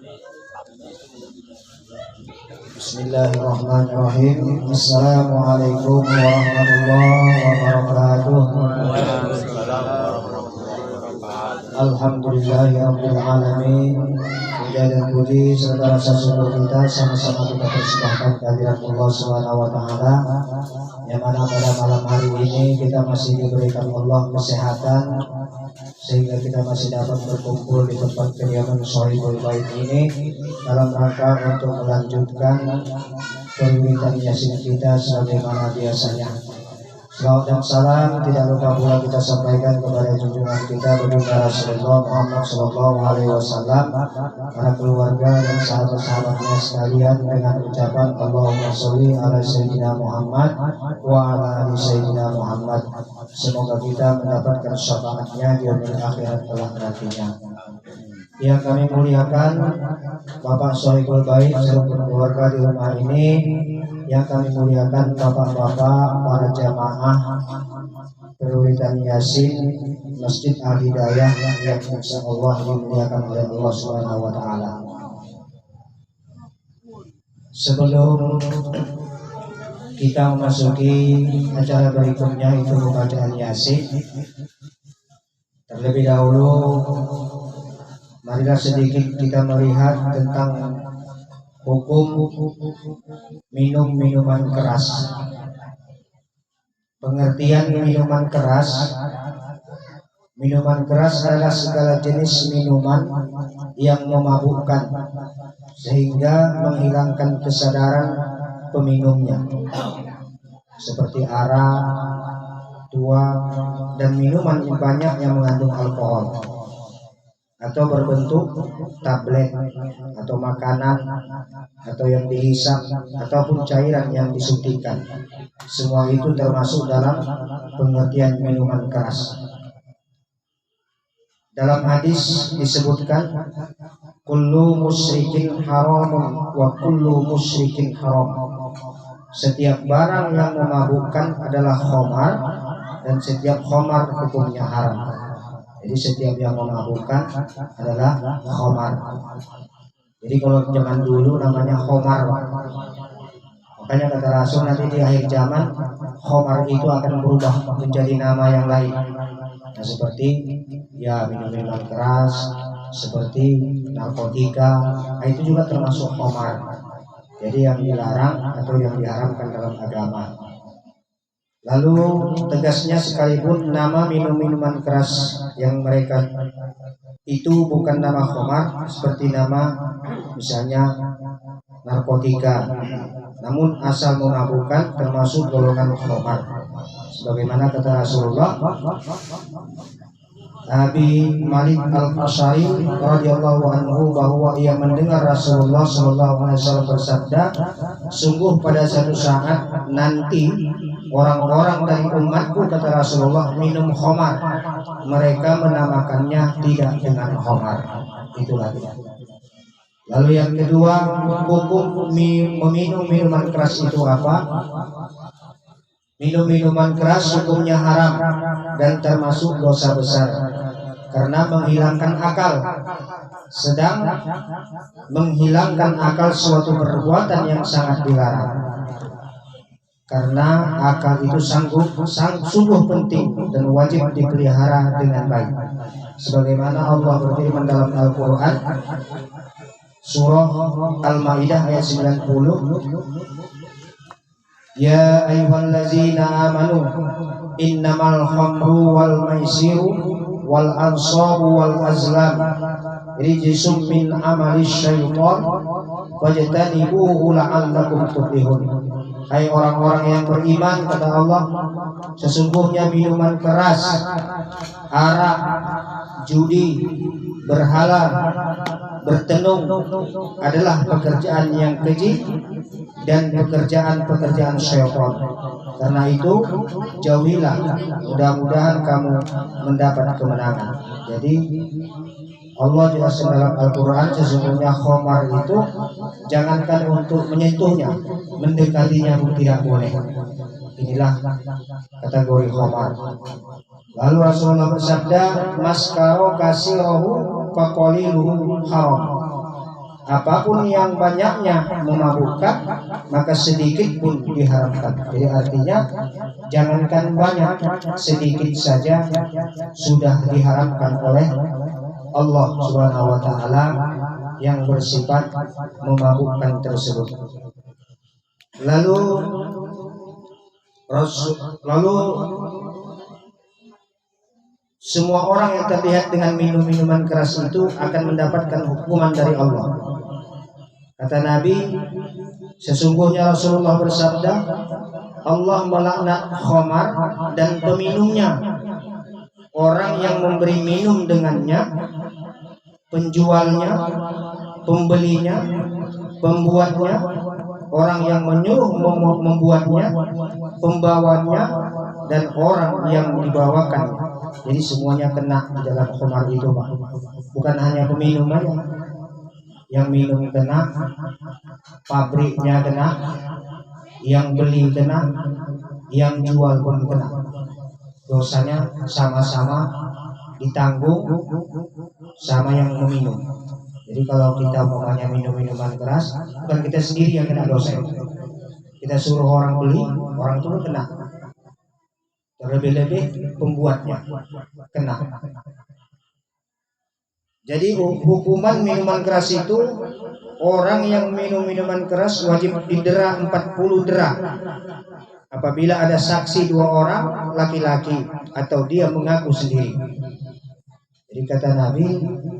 Bismillahirrahmanirrahim. Assalamualaikum warahmatullahi wabarakatuh. Alhamdulillahirabbil alamin. Puja dan puji serta rasa syukur kita sama-sama kita persembahkan kehadirat Allah Subhanahu wa taala, yang mana pada malam hari ini kita masih diberikan Allah kesehatan sehingga kita masih dapat berkumpul di tempat kediaman Shahibul Bait ini dalam rangka untuk melanjutkan perwiritan Yasin kita sebagaimana biasanya. Salawat dan salam tidak lupa pula kita sampaikan kepada junjungan kita baginda Rasulullah Muhammad SAW, para keluarga dan sahabat-sahabatnya sekalian, dengan ucapan Allahumma sholli ala sayyidina Muhammad wa ala ali sayyidina Muhammad. Semoga kita mendapatkan syafaatnya di yaumil akhirat kelak nantinya. Yang kami muliakan Bapak Shahibul Bait seluruh keluarga di rumah ini, yang kami muliakan bapak-bapak, para jamaah perwiritan Yasin Masjid Al Hidayah yang insya Allah dimuliakan oleh Allah Subhanahu wa taala. Sebelum kita memasuki acara berikutnya, itu bacaan Yasin, terlebih dahulu marilah sedikit kita melihat tentang hukum minum minuman keras. Pengertian minuman keras: minuman keras adalah segala jenis minuman yang memabukkan sehingga menghilangkan kesadaran peminumnya, seperti arak, tuak, dan minuman banyak yang mengandung alkohol, atau berbentuk tablet atau makanan, atau yang dihisap, ataupun cairan yang disuntikkan. Semua itu termasuk dalam pengertian minuman keras. Dalam hadis disebutkan, kullu musyrikin haramun wa kullu musyrikin haram. Setiap barang yang memabukkan adalah khamar, dan setiap khamar hukumnya haram. Jadi setiap yang memabukkan adalah khamar. Jadi kalau zaman dulu namanya khamar. Makanya kata Rasul, nanti di akhir zaman khamar itu akan berubah menjadi nama yang lain. Nah, seperti ya minuman keras, seperti narkotika, itu juga termasuk khamar. Jadi yang dilarang atau yang diharamkan dalam agama. Lalu tegasnya, sekalipun nama minum-minuman keras yang mereka itu bukan nama khamar, seperti nama misalnya narkotika, namun asal memabukkan, termasuk golongan khamar. Sebagaimana kata Rasulullah, Abi Malik Al-Asy'ari radhiyallahu anhu, bahwa ia mendengar Rasulullah SAW bersabda, sungguh pada satu saat nanti orang-orang dari umatku, kata Rasulullah, minum khamar, mereka menamakannya tidak dengan khamar. Itulah dia. Lalu yang kedua, hukum meminum minuman keras itu apa? Minum minuman keras hukumnya haram dan termasuk dosa besar, karena menghilangkan akal. Sedang menghilangkan akal suatu perbuatan yang sangat dilarang, karena akal itu sungguh penting dan wajib dipelihara dengan baik. Sebagaimana Allah berfirman dalam Al-Quran, surah Al-Maidah ayat 90, ya ayyuhallazina amanu innamal khamru wal maisiru wal ansabu wal azlam rijsum min amali syaitan wajtanibuhu la'allakum tuflihun. Hai orang-orang yang beriman, kata Allah, sesungguhnya minuman keras, arak, judi, berhala, bertenung adalah pekerjaan yang keji dan pekerjaan-pekerjaan syaitan. Karena itu jauhilah, mudah-mudahan kamu mendapat kemenangan. Jadi Allah jelaskan dalam Al-Quran, sesungguhnya khamar itu jangankan untuk menyentuhnya, mendekatinya pun tidak boleh. Inilah kategori khamar. Lalu Rasulullah bersabda, maskaro kasirohu faqaliluhu haram. apapun yang banyaknya memabukkan, maka sedikit pun diharamkan. Jadi artinya jangankan banyak, sedikit saja sudah diharamkan oleh Allah Subhanahu wa taala yang bersifat memabukkan tersebut. Lalu semua orang yang terlihat dengan minum-minuman keras itu akan mendapatkan hukuman dari Allah. Kata Nabi, sesungguhnya Rasulullah bersabda, Allah melaknat khamar dan peminumnya, orang yang memberi minum dengannya, penjualnya, pembelinya, pembuatnya, orang yang menyuruh membuatnya, pembawanya, dan orang yang dibawakannya. Jadi semuanya kena di dalam khamar itu, Pak. Bukan hanya peminum aja. Yang minum kena, pabriknya kena, yang beli kena, yang jual pun kena. Dosanya sama-sama ditanggung sama yang meminum. Jadi kalau kita umpamanya minum minuman keras, bukan kita sendiri yang kena dosa. Kita suruh orang beli, orang itu pun kena. Terlebih-lebih pembuatnya kena. Jadi hukuman minuman keras itu, orang yang minum minuman keras wajib didera 40 dera. Apabila ada saksi 2 orang laki-laki atau dia mengaku sendiri. Jadi kata Nabi,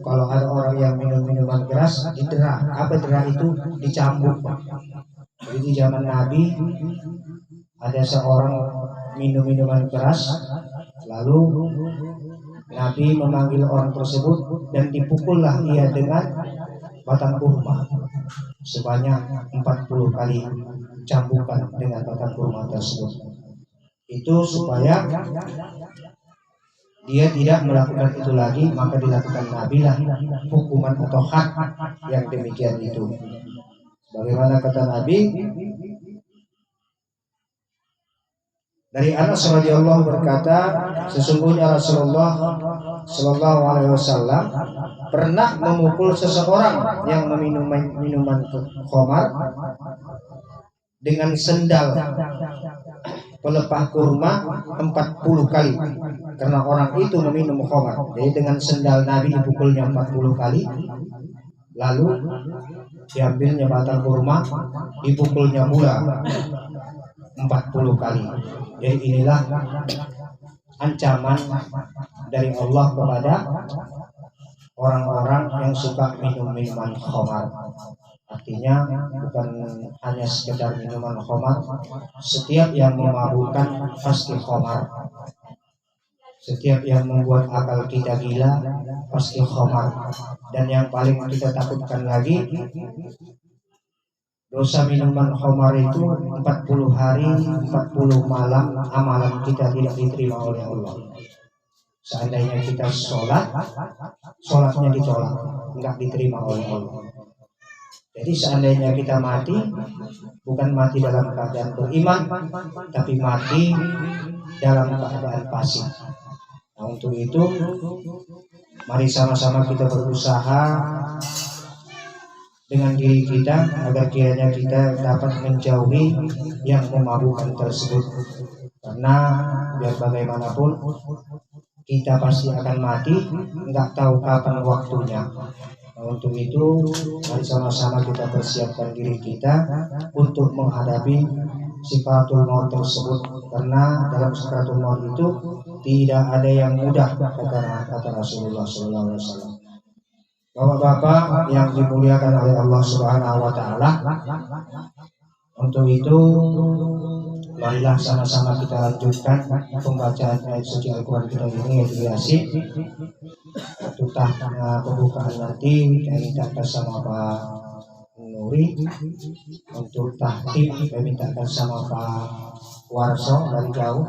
kalau ada orang yang minum minuman keras didera. Apa dera itu? Dicambuk. Jadi di zaman Nabi ada seorang minum minuman keras, lalu Nabi memanggil orang tersebut dan dipukullah ia dengan batang kurma sebanyak 40 kali cambukan dengan batang kurma tersebut. Itu supaya dia tidak melakukan itu lagi, maka dilakukan Nabi lah hukuman atau had yang demikian itu. Bagaimana kata Nabi? Dari Anas radhiyallahu berkata, sesungguhnya Rasulullah Shallallahu alaihi wasallam pernah memukul seseorang yang meminum minuman khamar dengan sendal pelepah kurma 40 kali karena orang itu meminum khamar. Jadi dengan sendal Nabi dipukulnya 40 kali, lalu diambilnya batang kurma dipukulnya pula 40 kali. Jadi inilah ancaman dari Allah kepada orang-orang yang suka minum minuman khamar. Artinya bukan hanya sekedar minuman khamar, setiap yang memabukkan pasti khamar. Setiap yang membuat akal kita gila pasti khamar. Dan yang paling kita takutkan lagi, dosa minuman khamar itu 40 hari 40 malam amalan kita tidak diterima oleh Allah. Seandainya kita sholatnya ditolak, enggak diterima oleh Allah. Jadi seandainya kita mati, bukan mati dalam keadaan beriman, tapi mati dalam keadaan fasik. Nah, untuk itu mari sama-sama kita berusaha dengan diri kita agar kiranya kita dapat menjauhi yang memabukkan tersebut, karena biar bagaimanapun kita pasti akan mati, nggak tahu kapan waktunya. Nah, untuk itu mari sama-sama kita persiapkan diri kita untuk menghadapi sikratul maut tersebut, karena dalam sikratul maut itu tidak ada yang mudah, kata Rasulullah SAW. Bapak-bapak yang dimuliakan oleh Allah Subhanahu wa taala, untuk itu marilah sama-sama kita lanjutkan pembacaan ayat suci Al-Qur'an kita ini, yaitu Yasin. Untuk pembukaan nanti kita mintakan sama Pak Nuri, untuk tahkim kita mintakan sama Pak Warso dari jauh,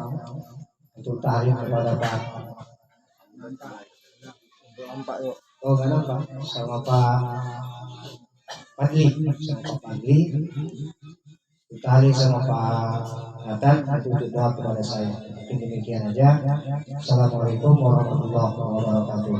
untuk tahlim kepada Pak gak nampak sama Pak Padli, Utali sama Pak Nathan untuk doa kepada saya. Mungkin demikian aja. Assalamualaikum warahmatullahi wabarakatuh.